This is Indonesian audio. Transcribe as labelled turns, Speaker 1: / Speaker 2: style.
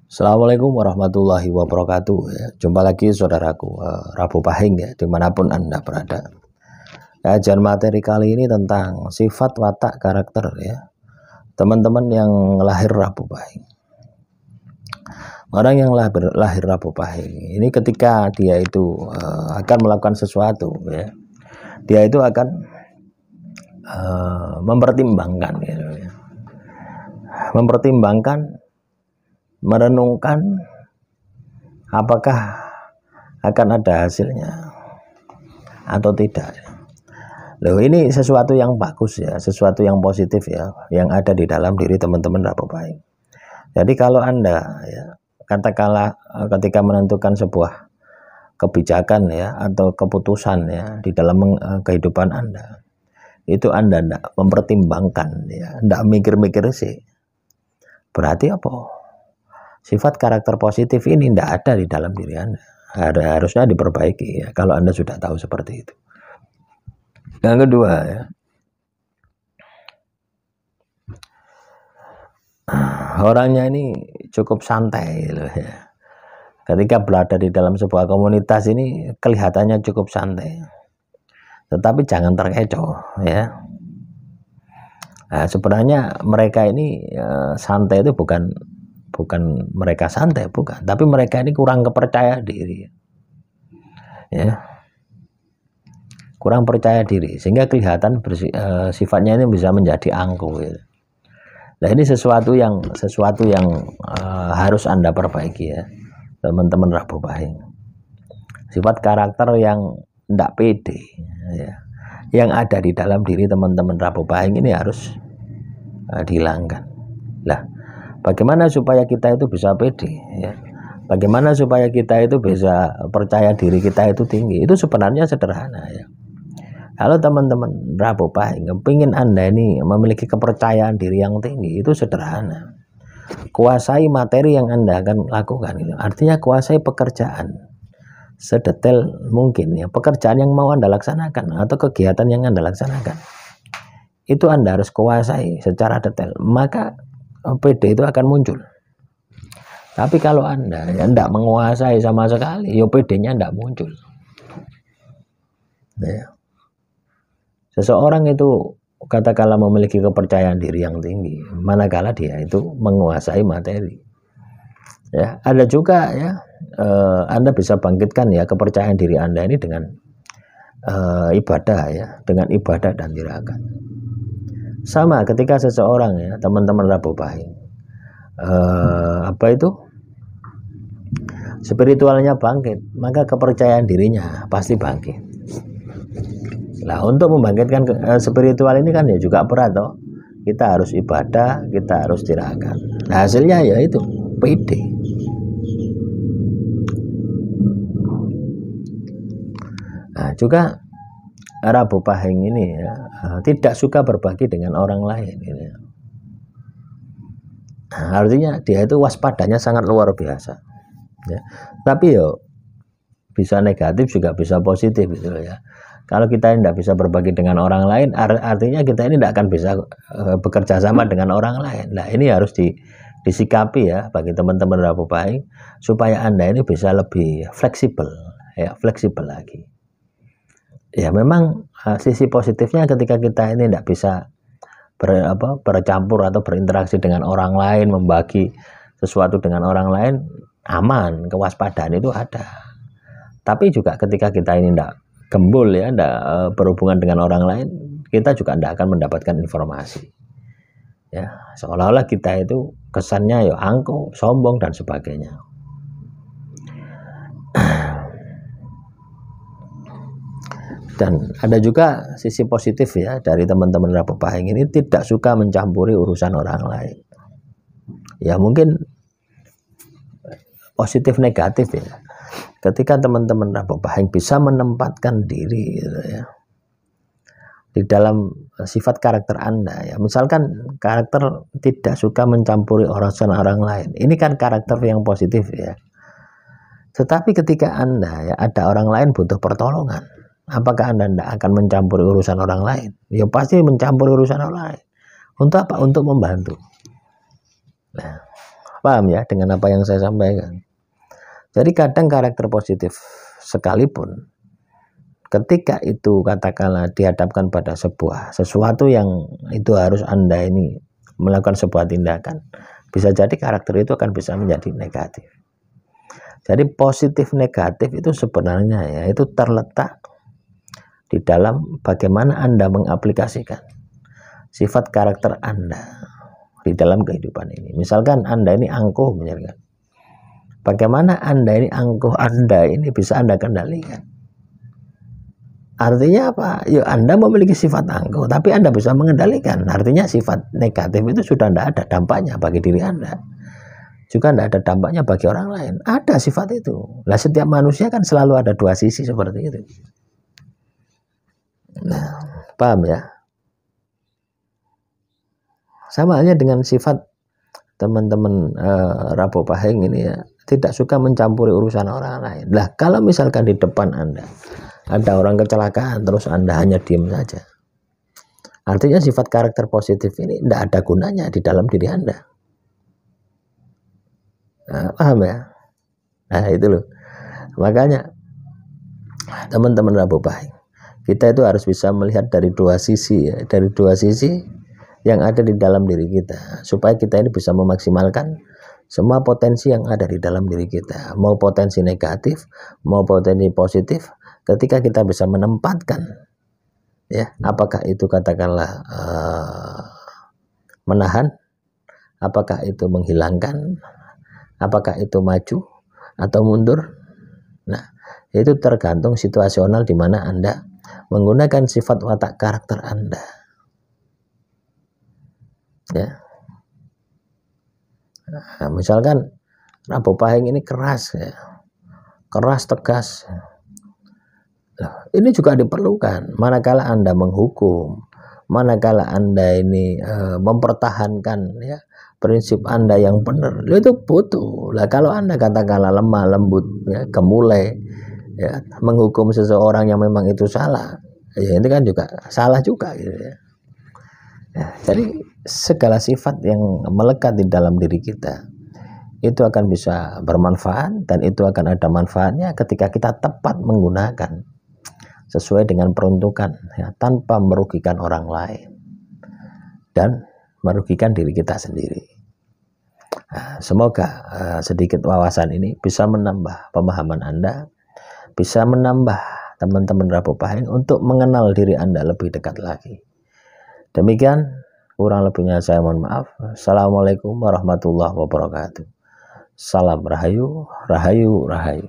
Speaker 1: Assalamualaikum warahmatullahi wabarakatuh ya. Jumpa lagi saudaraku Rabu Pahing ya, dimanapun Anda berada. Kajian materi kali ini tentang sifat watak karakter ya teman-teman yang lahir Rabu Pahing. Orang yang lahir Rabu Pahing ini ketika dia itu akan melakukan sesuatu ya, dia itu akan mempertimbangkan gitu, ya. Merenungkan apakah akan ada hasilnya atau tidak. Loh, ini sesuatu yang bagus ya, sesuatu yang positif ya, yang ada di dalam diri teman-teman Rabu Pahing. Jadi kalau Anda ya, katakanlah ketika menentukan sebuah kebijakan ya atau keputusan ya di dalam kehidupan Anda, itu Anda tidak mempertimbangkan ya, tidak mikir-mikir sih, berarti apa? Sifat karakter positif ini tidak ada di dalam diri Anda. Harusnya diperbaiki ya, kalau Anda sudah tahu seperti itu. Yang kedua ya, orangnya ini cukup santai loh ya. Ketika berada di dalam sebuah komunitas ini kelihatannya cukup santai, tetapi jangan terkecoh ya. Nah, sebenarnya mereka ini santai itu bukan mereka santai, bukan, tapi mereka ini kurang kepercayaan diri ya, kurang percaya diri sehingga kelihatan sifatnya ini bisa menjadi angkuh ya. Nah, ini sesuatu yang harus Anda perbaiki ya teman-teman Rabu Pahing. Sifat karakter yang tidak pede ya, yang ada di dalam diri teman-teman Rabu Pahing ini harus dihilangkan. Lah, bagaimana supaya kita itu bisa pede ya? Bagaimana supaya kita itu bisa percaya diri kita itu tinggi? Itu sebenarnya sederhana ya. Kalau teman-teman Rabu Pahing ingin Anda ini memiliki kepercayaan diri yang tinggi, itu sederhana. Kuasai materi yang Anda akan lakukan itu. Artinya kuasai pekerjaan sedetail mungkin ya. Pekerjaan yang mau Anda laksanakan atau kegiatan yang Anda laksanakan, itu Anda harus kuasai secara detail. Maka PD itu akan muncul. Tapi kalau Anda tidak menguasai sama sekali, ya PD-nya tidak muncul ya. Seseorang itu katakanlah memiliki kepercayaan diri yang tinggi manakala dia itu menguasai materi ya. Ada juga ya, Anda bisa bangkitkan ya kepercayaan diri Anda ini dengan ibadah ya, dengan ibadah dan tirakat. Sama ketika seseorang ya, teman-teman Rabu Pahing spiritualnya bangkit, maka kepercayaan dirinya pasti bangkit. Nah, untuk membangkitkan spiritual ini kan ya juga berat toh. Kita harus ibadah, kita harus tirakat. Nah, hasilnya ya itu pede. Nah, juga Rabu Pahing ini ya, tidak suka berbagi dengan orang lain gitu ya. Nah, artinya dia itu waspadanya sangat luar biasa ya. Tapi yo bisa negatif juga bisa positif gitu ya. Kalau kita tidak bisa berbagi dengan orang lain, artinya kita ini tidak akan bisa bekerja sama dengan orang lain. Nah, ini harus disikapi ya bagi teman-teman Rabu Pahing supaya Anda ini bisa lebih fleksibel ya, fleksibel lagi. Ya, memang sisi positifnya ketika kita ini tidak bisa bercampur atau berinteraksi dengan orang lain, membagi sesuatu dengan orang lain, aman, kewaspadaan itu ada. Tapi juga ketika kita ini tidak gembul ya, tidak berhubungan dengan orang lain, kita juga tidak akan mendapatkan informasi ya, seolah-olah kita itu kesannya ya angkuh, sombong dan sebagainya. Dan ada juga sisi positif ya dari teman-teman Rabu Pahing ini, tidak suka mencampuri urusan orang lain. Ya mungkin positif negatif ya. Ketika teman-teman Rabu Pahing bisa menempatkan diri gitu ya, di dalam sifat karakter Anda ya. Misalkan karakter tidak suka mencampuri urusan orang lain. Ini kan karakter yang positif ya. Tetapi ketika Anda ya ada orang lain butuh pertolongan, apakah Anda tidak akan mencampuri urusan orang lain? Ya pasti mencampuri urusan orang lain. Untuk apa? Untuk membantu. Nah, Paham ya dengan apa yang saya sampaikan? Jadi kadang karakter positif sekalipun ketika itu katakanlah dihadapkan pada sesuatu yang itu harus Anda ini melakukan sebuah tindakan, bisa jadi karakter itu akan bisa menjadi negatif. Jadi positif negatif itu sebenarnya ya itu terletak di dalam bagaimana Anda mengaplikasikan sifat karakter Anda di dalam kehidupan ini. Misalkan Anda ini angkuh misalkan. Bagaimana Anda ini angkuh Anda ini bisa Anda kendalikan. Artinya apa? Ya Anda memiliki sifat angkuh, tapi Anda bisa mengendalikan. Artinya sifat negatif itu sudah tidak ada dampaknya bagi diri Anda. Juga tidak ada dampaknya bagi orang lain. Ada sifat itu. Nah, setiap manusia kan selalu ada dua sisi seperti itu. Nah, paham ya? Sama halnya dengan sifat teman-teman Rabu Pahing ini ya, tidak suka mencampuri urusan orang lain. Lah, kalau misalkan di depan Anda ada orang kecelakaan terus Anda hanya diam saja, artinya sifat karakter positif ini tidak ada gunanya di dalam diri Anda. Nah, paham ya? Nah itu loh, makanya teman-teman Rabu Pahing, kita itu harus bisa melihat dari dua sisi ya, dari dua sisi yang ada di dalam diri kita, supaya kita ini bisa memaksimalkan semua potensi yang ada di dalam diri kita, mau potensi negatif, mau potensi positif. Ketika kita bisa menempatkan, ya, apakah itu katakanlah menahan, apakah itu menghilangkan, apakah itu maju atau mundur. Nah, itu tergantung situasional di mana Anda menggunakan sifat watak karakter Anda. Ya. Nah, misalkan Rabu Pahing ini keras, ya, keras tegas. Nah, ini juga diperlukan manakala Anda menghukum, manakala Anda ini mempertahankan ya prinsip Anda yang benar, itu butuh. Lah kalau Anda katakanlah lemah lembut ya, gemulai ya, menghukum seseorang yang memang itu salah, ya ini kan juga salah juga gitu ya. Ya, jadi segala sifat yang melekat di dalam diri kita itu akan bisa bermanfaat, dan itu akan ada manfaatnya ketika kita tepat menggunakan sesuai dengan peruntukan ya, tanpa merugikan orang lain dan merugikan diri kita sendiri. Nah, semoga sedikit wawasan ini bisa menambah pemahaman Anda, bisa menambah teman-teman Rabu Pahing untuk mengenal diri Anda lebih dekat lagi. Demikian, kurang lebihnya saya mohon maaf. Assalamualaikum warahmatullahi wabarakatuh. Salam Rahayu, Rahayu, Rahayu.